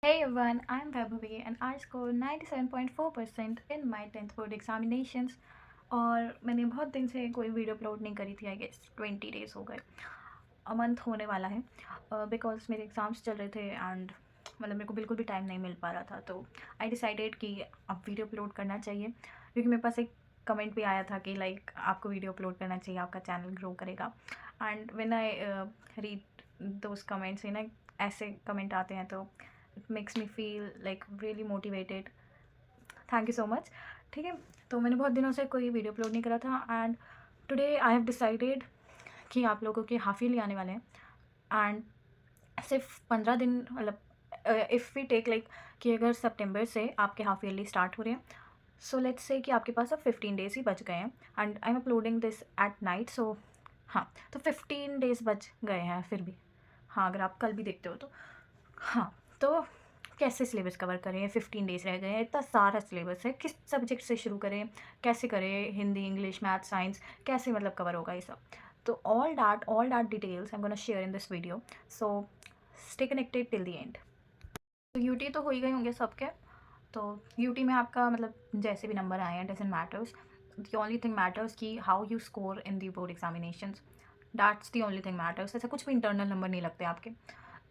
Hey everyone, I'm Vaibhavi and I scored 97.4% in my 10th board examinations और मैंने बहुत दिन से कोई वीडियो अपलोड नहीं करी थी। आई गेस 20 डेज़ हो गए, अ मंथ होने वाला है बिकॉज मेरे एग्ज़ाम्स चल रहे थे एंड मतलब मेरे को बिल्कुल भी टाइम नहीं मिल पा रहा था। तो आई डिसाइडेड कि अब वीडियो अपलोड करना चाहिए क्योंकि मेरे पास एक कमेंट भी आया था कि लाइक आपको वीडियो अपलोड करना चाहिए, आपका चैनल ग्रो करेगा। And when I read those comments ना, ऐसे कमेंट आते हैं तो it makes me feel like really motivated. Thank you so much. ठीक है, तो मैंने बहुत दिनों से कोई वीडियो अपलोड नहीं करा था and today I have decided कि आप लोगों के हाफ ईयरली आने वाले हैं एंड सिर्फ 15 दिन मतलब इफ़ वी टेक लाइक कि अगर सितंबर से आपके हाफ ईयरली स्टार्ट हो रहे हैं, सो लेट्स से कि आपके पास अब 15 डेज़ ही बच गए हैं and I am uploading this at night. So हाँ, तो 15 डेज़ बच गए हैं फिर भी। हाँ, अगर आप कल भी देखते हो तो हाँ, तो कैसे सिलेबस कवर करें? 15 डेज़ रह गए हैं, इतना सारा सिलेबस है, किस सब्जेक्ट से शुरू करें? कैसे करें? हिंदी, इंग्लिश, मैथ, साइंस कैसे मतलब कवर होगा ये सब? तो all that details I am gonna share in this video, so stay connected till the end. तो यूटी तो हो ही गए होंगे सबके। तो यूटी में आपका मतलब जैसे भी नंबर आए हैं doesn't matters, the only thing matters कि how you score in the board examinations, that's the only thing matters. ऐसा कुछ भी इंटरनल नंबर नहीं लगते आपके,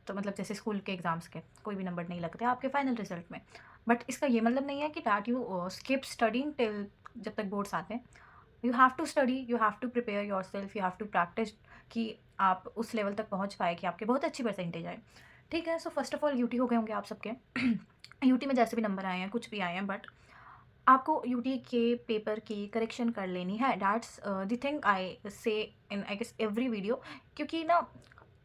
तो मतलब जैसे स्कूल के एग्ज़ाम्स के कोई भी नंबर नहीं लगते आपके फाइनल रिजल्ट में। बट इसका ये मतलब नहीं है कि that you skip studying till जब तक बोर्ड्स आते हैं। You have to study, you have to prepare yourself, you have to practice कि आप उस लेवल तक पहुँच पाए कि आपके बहुत अच्छी परसेंटेज आए। ठीक है, so first of all UT हो गए होंगे आप सबके। यूटी में जैसे भी नंबर आए हैं, कुछ भी आए हैं, बट आपको यूटी के पेपर की करेक्शन कर लेनी है। दैट्स द थिंग आई से इन आई गेस एवरी वीडियो, क्योंकि ना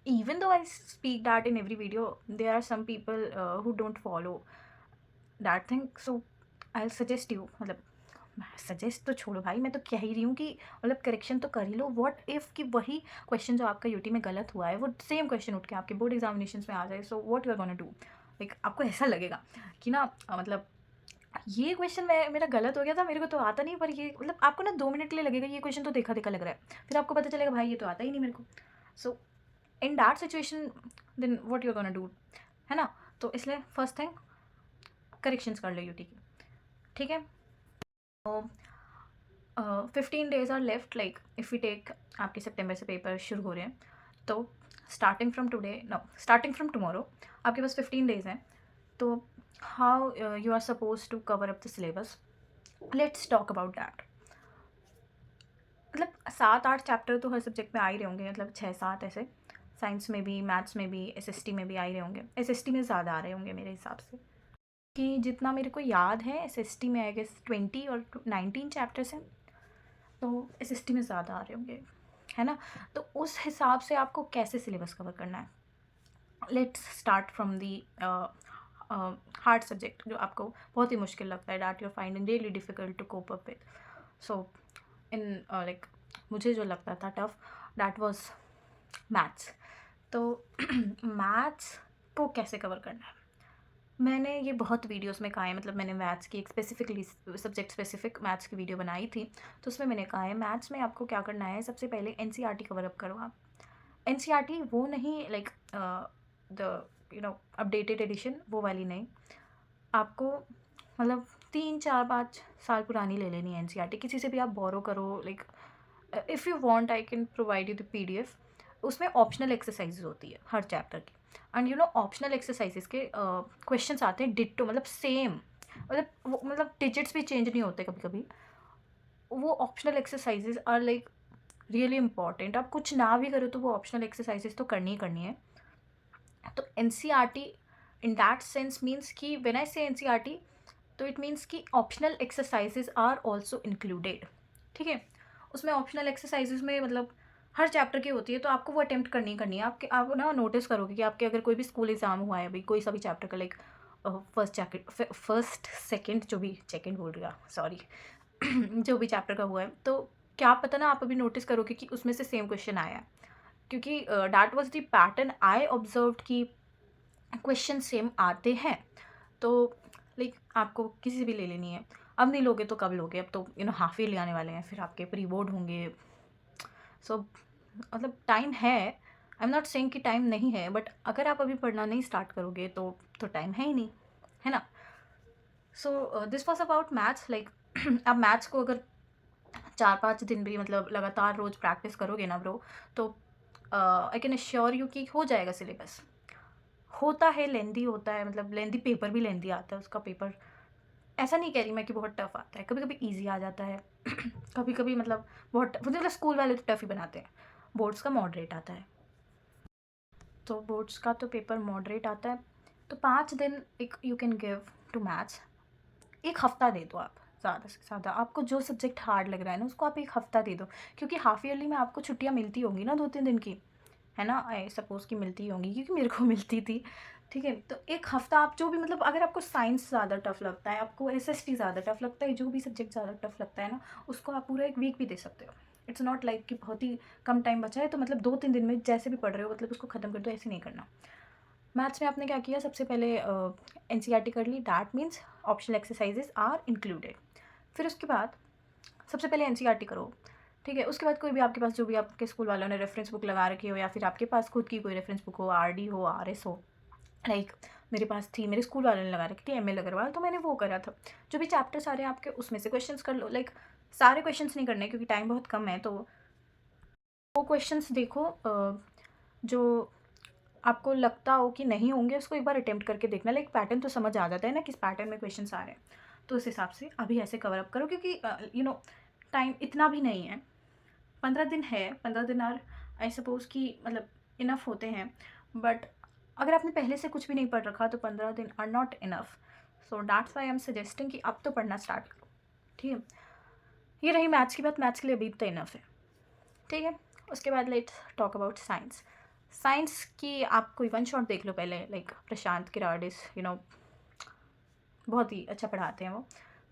even though I speak that in every video, there are some people who don't follow that thing. So I'll suggest you, मतलब suggest तो छोड़ो भाई, मैं तो कह ही रही हूँ कि मतलब करेक्शन तो कर ही लो। व्हाट इफ़ कि वही क्वेश्चन जो आपका यूटी में गलत हुआ है वो सेम क्वेश्चन उठ के आपके बोर्ड एग्जामिनेशन में आ जाए, so what you are gonna do. Like आपको ऐसा लगेगा कि ना मतलब ये क्वेश्चन मेरा गलत हो गया था, मेरे को तो आता नहीं, पर ये मतलब आपको ना 2 मिनट के लिए लगेगा ये क्वेश्चन तो देखा देखा लग रहा है, फिर आपको पता चलेगा भाई ये तो आता ही नहीं मेरे को। So in that situation then what you gonna do, है ना। तो इसलिए फर्स्ट थिंग करेक्शंस कर लो यूटी की। ठीक है, तो 15 days are left. Like if we take आपके सितंबर से पेपर शुरू हो रहे हैं, तो स्टार्टिंग फ्रॉम टुमारो आपके पास 15 डेज हैं। तो how you are suppose to cover up the syllabus, let's talk about that. मतलब 7-8 चैप्टर तो हर सब्जेक्ट में आ ही रहे होंगे, मतलब 6-7 ऐसे। साइंस में भी, मैथ्स में भी, एसएसटी में भी आ ही रहे होंगे। एसएसटी में ज़्यादा आ रहे होंगे मेरे हिसाब से, कि जितना मेरे को याद है एसएसटी में आई गेस 20 और 19 चैप्टर्स हैं, तो एसएसटी में ज़्यादा आ रहे होंगे, है ना। तो उस हिसाब से आपको कैसे सिलेबस कवर करना है। Let's start from the hard subject जो आपको बहुत ही मुश्किल लगता है, that you finding really difficult to cope up with. So in like मुझे जो लगता था टफ, दैट वाज मैथ्स। तो मैथ्स को कैसे कवर करना है, मैंने ये बहुत वीडियोस में कहा है। मतलब मैंने मैथ्स की एक स्पेसिफिकली सब्जेक्ट स्पेसिफिक मैथ्स की वीडियो बनाई थी, तो उसमें मैंने कहा है मैथ्स में आपको क्या करना है। सबसे पहले एनसीईआरटी कवर अप करो आप। एनसीईआरटी वो नहीं लाइक द अपडेटेड एडिशन, वो वाली नहीं। आपको मतलब 3 4 5 साल पुरानी ले लेनी है एनसीईआरटी, किसी से भी आप बोरो करो। Like if you want I can provide you the PDF. उसमें ऑप्शनल एक्सरसाइजेज होती है हर चैप्टर की, and you know optional exercises के क्वेश्चंस आते हैं डिट्टो, मतलब सेम, मतलब डिजिट्स भी चेंज नहीं होते कभी कभी। वो optional exercises are like really important. आप कुछ ना भी करो तो वो ऑप्शनल एक्सरसाइजेज तो करनी ही करनी है। तो NCERT in that sense means कि व्हेन आई से एनसीईआरटी, तो इट मीन्स कि optional exercises are also included. ठीक है, उसमें ऑप्शनल एक्सरसाइजेज में मतलब हर चैप्टर की होती है, तो आपको वो अटेम्प्ट करनी करनी है। आपके आप ना नोटिस करोगे कि आपके अगर कोई भी स्कूल एग्जाम हुआ है अभी कोई सा भी चैप्टर का, लाइक फर्स्ट सेकंड जो भी सेकंड बोल रही सॉरी जो भी चैप्टर का हुआ है, तो क्या पता ना आप अभी नोटिस करोगे कि उसमें से सेम क्वेश्चन आया है, क्योंकि that was the pattern I observed कि क्वेश्चन सेम आते हैं। तो लाइक आपको किसी से भी ले लेनी है। अब नहीं लोगे तो कब लोगे, अब तो हाफ ईयरली आने वाले हैं, फिर आपके प्री बोर्ड होंगे। सो मतलब टाइम है, आई एम नॉट सेइंग कि टाइम नहीं है, बट अगर आप अभी पढ़ना नहीं स्टार्ट करोगे तो टाइम है ही नहीं, है ना? So this was about maths. Like आप मैथ्स को अगर 4-5 दिन भी मतलब लगातार रोज़ प्रैक्टिस करोगे ना ब्रो, तो आई कैन एश्योर यू कि हो जाएगा सिलेबस। होता है लेंदी, होता है मतलब लेंदी, पेपर भी लेंदी आता है उसका पेपर। ऐसा नहीं कह रही मैं कि बहुत टफ आता है, कभी कभी ईजी आ जाता है कभी कभी मतलब बहुत मतलब स्कूल वाले तो टफ ही बनाते हैं। बोर्ड्स का मॉडरेट आता है, तो बोर्ड्स का तो पेपर मॉडरेट आता है। तो 5 दिन एक you can give to maths. एक हफ्ता दे दो आप, ज़्यादा से ज़्यादा। आपको जो सब्जेक्ट हार्ड लग रहा है ना उसको आप एक हफ्ता दे दो, क्योंकि हाफ ईयरली में आपको छुट्टियाँ मिलती होंगी ना 2-3 दिन की, है ना? आई सपोज़ कि मिलती होंगी, क्योंकि मेरे को मिलती थी। ठीक है, तो एक हफ्ता आप जो भी मतलब अगर आपको साइंस ज़्यादा टफ लगता है, आपको एसएसटी ज़्यादा टफ लगता है, जो भी सब्जेक्ट ज़्यादा टफ लगता है ना, उसको आप पूरा एक वीक भी दे सकते हो। इट्स नॉट लाइक कि बहुत ही कम टाइम बचा है तो मतलब 2-3 दिन में जैसे भी पढ़ रहे हो मतलब उसको ख़त्म कर दो, ऐसे नहीं करना। मैथ्स में आपने क्या किया, सबसे पहले एनसीईआरटी कर ली, that means optional exercises are included. फिर उसके बाद सबसे पहले एनसीईआरटी करो, ठीक है? उसके बाद कोई भी आपके पास जो भी आपके स्कूल वालों ने रेफरेंस बुक लगा रखी हो, या फिर आपके पास खुद की कोई रेफरेंस बुक हो, आरडी हो, आरएस हो, लाइक मेरे पास थी, मेरे स्कूल वालों ने लगा रखी थी एमएल अग्रवाल, तो मैंने वो करा था। जो भी चैप्टर सारे आपके उसमें से क्वेश्चंस कर लो, लाइक सारे क्वेश्चंस नहीं करने क्योंकि टाइम बहुत कम है, तो वो क्वेश्चंस देखो जो आपको लगता हो कि नहीं होंगे उसको एक बार अटेम्प्ट करके देखना। लाइक पैटर्न तो समझ आ जाता है ना किस पैटर्न में क्वेश्चंस आ रहे हैं, तो उस हिसाब से अभी ऐसे कवर अप करो, क्योंकि टाइम इतना भी नहीं है। 15 दिन है, 15 दिन आर आई सपोज़ कि मतलब इनफ होते हैं, बट अगर आपने पहले से कुछ भी नहीं पढ़ रखा तो 15 दिन are not enough. So that's why I am suggesting कि अब तो पढ़ना स्टार्ट करो, ठीक है? ये रही मैथ्स की बात, मैथ्स के लिए अभी तो इनफ है, ठीक है? उसके बाद let's talk about science. Science की आप कोई वन शॉट देख लो पहले, लाइक प्रशांत किराडिस, बहुत ही अच्छा पढ़ाते हैं वो।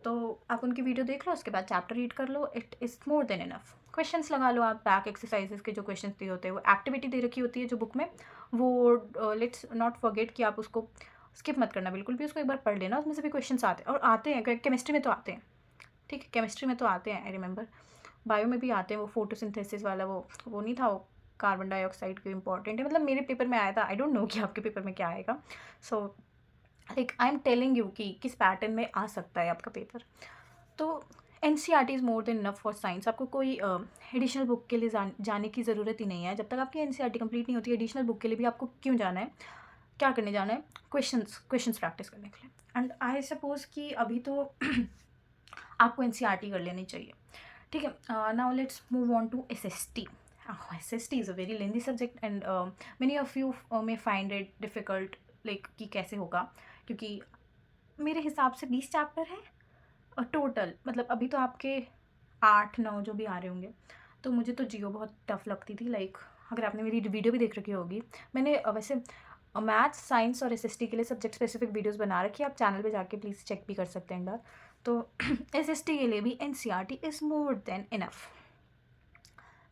तो आप उनकी वीडियो देख लो, उसके बाद चैप्टर रीड कर लो, it is more than enough. Questions लगा लो आप, बैक एक्सरसाइजेस के जो क्वेश्चंस दिए होते हैं, वो एक्टिविटी दे रखी होती है जो बुक में, वो लेट्स नॉट फॉरगेट कि आप उसको स्किप मत करना बिल्कुल भी, उसको एक बार पढ़ लेना, उसमें से भी क्वेश्चंस आते हैं, और आते हैं केमिस्ट्री में तो आते हैं, ठीक है? केमिस्ट्री में तो आते हैं, आई रिमेंबर। बायो में भी आते हैं, वो फोटोसिंथेसिस वाला वो नहीं था, वो कार्बन डाइऑक्साइड क्यों इंपॉर्टेंट है, मतलब मेरे पेपर में आया था, आई डोंट नो कि आपके पेपर में क्या आएगा। So like I am telling you कि किस पैटर्न में आ सकता है आपका पेपर। तो N C R T is more than enough for science. आपको कोई एडिशनल बुक के लिए जाने की ज़रूरत ही नहीं है, जब तक आपकी N C R T complete नहीं होती। एडिशनल बुक के लिए भी आपको क्यों जाना है, क्या करने जाना है? क्वेश्चंस प्रैक्टिस करने के लिए। एंड आई सपोज़ कि अभी तो आपको एन सी आर टी कर लेनी चाहिए, ठीक है? Now let's move on to S S T. S S T is a very lengthy subject and many of you may find it difficult, like कि कैसे होगा, क्योंकि मेरे हिसाब से 20 चैप्टर हैं टोटल। मतलब अभी तो आपके 8-9 जो भी आ रहे होंगे, तो मुझे तो जियो बहुत टफ लगती थी। लाइक अगर आपने मेरी वीडियो भी देख रखी होगी, मैंने वैसे मैथ्स, साइंस और एसएसटी के लिए सब्जेक्ट स्पेसिफिक वीडियोस बना रखी है, आप चैनल पे जाके प्लीज़ चेक भी कर सकते हैं एक बार। तो एसएसटी के लिए भी NCERT is more than enough.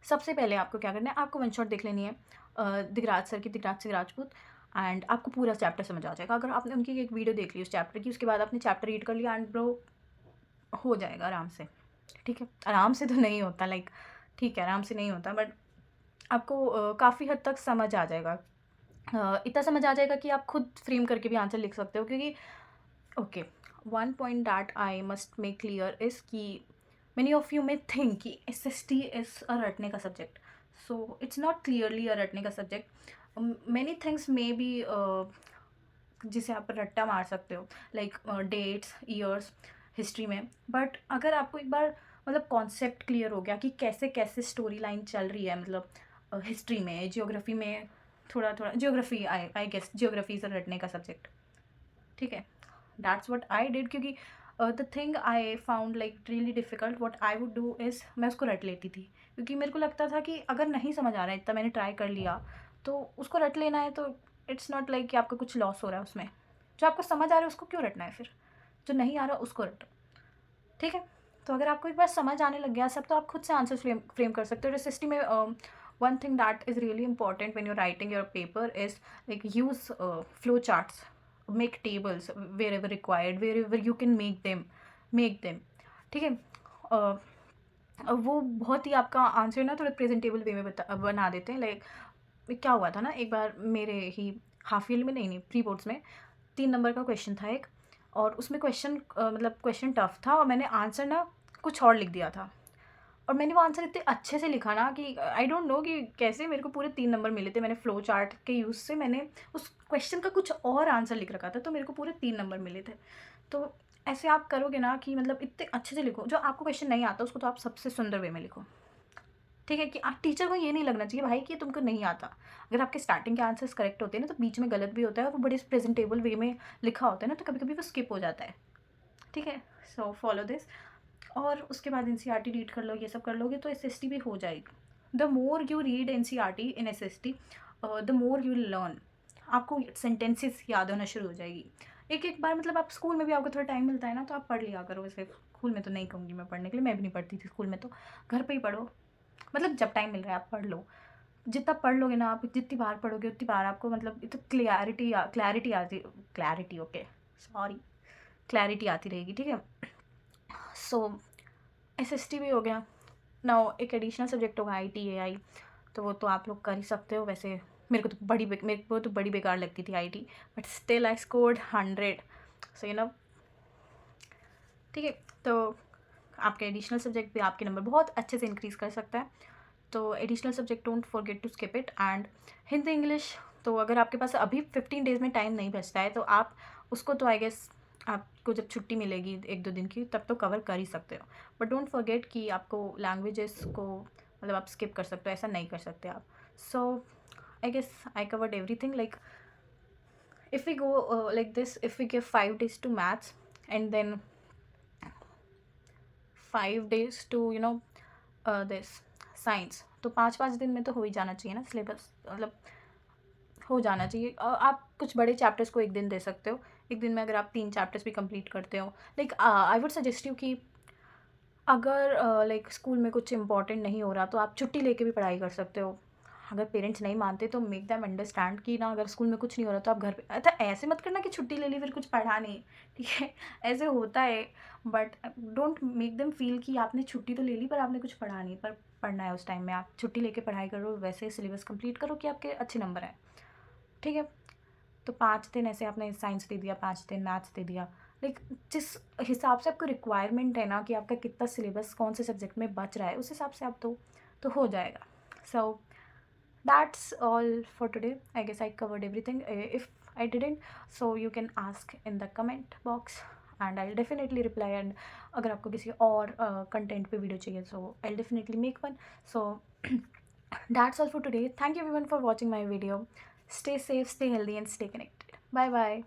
सबसे पहले आपको क्या करना है, आपको वन शॉट देख लेनी है दिगराज सर की, दिगराज सिंह राजपूत, एंड आपको पूरा चैप्टर समझ आ जाएगा। अगर आपने उनकी एक वीडियो देख ली उस चैप्टर की, उसके बाद आपने चैप्टर रीड कर लिया, एंड ब्रो हो जाएगा आराम से, ठीक है? आराम से तो नहीं होता, लाइक ठीक है आराम से नहीं होता, बट आपको काफ़ी हद तक समझ आ जाएगा। इतना समझ आ जाएगा कि आप खुद फ्रेम करके भी आंसर लिख सकते हो, क्योंकि okay, one point that I must make clear is कि many of you may think कि S S T is a रटने का subject, so it's not clearly a रटने का subject. Many things may be जिसे आप रट्टा मार सकते हो, लाइक डेट्स, ईयर्स, हिस्ट्री में। बट अगर आपको एक बार मतलब कॉन्सेप्ट क्लियर हो गया कि कैसे कैसे स्टोरी लाइन चल रही है, मतलब हिस्ट्री में, जियोग्राफी में, थोड़ा थोड़ा geography, I guess geography is a रटने का सब्जेक्ट, ठीक है? दैट्स वट आई डिड, क्योंकि the thing I found like really difficult, what I would do is मैं उसको रट लेती थी, क्योंकि मेरे को लगता था कि अगर नहीं समझ आ रहा है, इतना मैंने ट्राई कर लिया, तो उसको रट लेना है, तो इट्स नॉट लाइक कि आपका कुछ लॉस हो रहा है उसमें। जो आपको समझ आ रहा है उसको क्यों रटना है फिर, जो नहीं आ रहा उसको रटो, ठीक है? तो अगर आपको एक बार समझ आने लग गया सब, तो आप खुद से आंसर फ्रेम कर सकते हो। रेसिस्टी में one thing that is really important when you're writing your paper is like use flow charts, make tables wherever required, wherever you can make them, ठीक है? वो बहुत ही आपका आंसर ना थोड़ा प्रेजेंटेबल वे में बना देते हैं। लाइक क्या हुआ था ना, एक बार मेरे ही हाफ ईयरली में, नहीं प्री बोर्ड्स में 3 नंबर का क्वेश्चन था एक, और उसमें मतलब क्वेश्चन टफ था और मैंने आंसर ना कुछ और लिख दिया था। और मैंने वो आंसर इतने अच्छे से लिखा ना कि आई डोंट नो कि कैसे मेरे को पूरे 3 नंबर मिले थे। मैंने फ्लो चार्ट के यूज़ से मैंने उस क्वेश्चन का कुछ और आंसर लिख रखा था, तो मेरे को पूरे 3 नंबर मिले थे। तो ऐसे आप करोगे ना कि मतलब इतने अच्छे से लिखो, जो आपको क्वेश्चन नहीं आता उसको तो आप सबसे सुंदर वे में लिखो। ठीक है, कि टीचर को ये नहीं लगना चाहिए भाई कि तुमको नहीं आता। अगर आपके स्टार्टिंग के आंसर्स करेक्ट होते हैं ना, तो बीच में गलत भी होता है और वो बड़े प्रेजेंटेबल वे में लिखा होता है ना, तो कभी कभी वो स्किप हो जाता है। ठीक है, सो फॉलो दिस। और उसके बाद एनसीईआरटी रीड कर लो, ये सब कर लोगे तो एसएसटी भी हो जाएगी। The more you read NCERT in SST, the more you learn. आपको सेंटेंसेस याद होना शुरू हो जाएगी एक एक बार। मतलब आप स्कूल में भी आपको थोड़ा टाइम मिलता है ना, तो आप पढ़ लिया करो। वैसे स्कूल में तो नहीं कहूँगी मैं पढ़ने के लिए, मैं भी नहीं पढ़ती थी स्कूल में, तो घर पे ही पढ़ो। मतलब जब टाइम मिल रहा है आप पढ़ लो। जितना पढ़ लोगे ना आप, जितनी बार पढ़ोगे उतनी बार आपको मतलब इतना क्लैरिटी आती, क्लैरिटी, ओके सॉरी, क्लैरिटी आती रहेगी। ठीक है, सो एसएसटी भी हो गया। नाउ एक एडिशनल सब्जेक्ट होगा आईटी, तो वो तो आप लोग कर ही सकते हो। वैसे मेरे को तो बड़ी बेकार लगती थी IT, but still I scored 100, so you know. ठीक है, तो आपके एडिशनल सब्जेक्ट भी आपके नंबर बहुत अच्छे से इंक्रीज़ कर सकता है। तो additional subject don't forget to skip it. And Hindi English, तो अगर आपके पास अभी 15 डेज़ में टाइम नहीं बचता है, तो आप उसको तो आई गेस आपको जब छुट्टी मिलेगी 1-2 दिन की, तब तो कवर कर ही सकते हो। बट डोंट फॉरगेट कि आपको लैंग्वेजेस को मतलब आप स्किप कर सकते हो, ऐसा नहीं कर सकते आप। So I guess I covered everything. Like if we go like this, if we give 5 days to maths and then 5 days to this science, तो 5-5 दिन में तो हो ही जाना चाहिए ना सिलेबस, मतलब हो जाना चाहिए। आप कुछ बड़े चैप्टर्स को एक दिन दे सकते हो। एक दिन में अगर आप 3 चैप्टर्स भी कंप्लीट करते हो, like I would suggest you कि अगर लाइक स्कूल में कुछ इंपॉर्टेंट नहीं हो रहा, तो आप छुट्टी लेके भी पढ़ाई कर सकते हो। अगर पेरेंट्स नहीं मानते तो मेक देम अंडरस्टैंड कि ना, अगर स्कूल में कुछ नहीं हो रहा तो आप घर पे, अच्छा ऐसे मत करना कि छुट्टी ले ली फिर कुछ पढ़ा नहीं। ठीक है, ऐसे होता है, but don't make them feel कि आपने छुट्टी तो ले ली पर आपने कुछ पढ़ा नहीं। पर पढ़ना है उस टाइम में, आप छुट्टी लेके पढ़ाई करो, वैसे सिलेबस कंप्लीट करो कि आपके अच्छे नंबर आए। ठीक है, तो 5 दिन ऐसे आपने साइंस दे दिया, 5 दिन मैथ्स दे दिया। लाइक जिस हिसाब से आपको रिक्वायरमेंट है ना कि आपका कितना सिलेबस कौन से सब्जेक्ट में बच रहा है, उस हिसाब से आप तो हो जाएगा। So that's all for today. I guess I covered everything. If I didn't, so you can ask in the comment box and I definitely reply. एंड अगर आपको किसी और कंटेंट पे वीडियो चाहिए, so I definitely make one. So that's all for today. Thank you everyone for watching my video. Stay safe, stay healthy, and stay connected. Bye bye.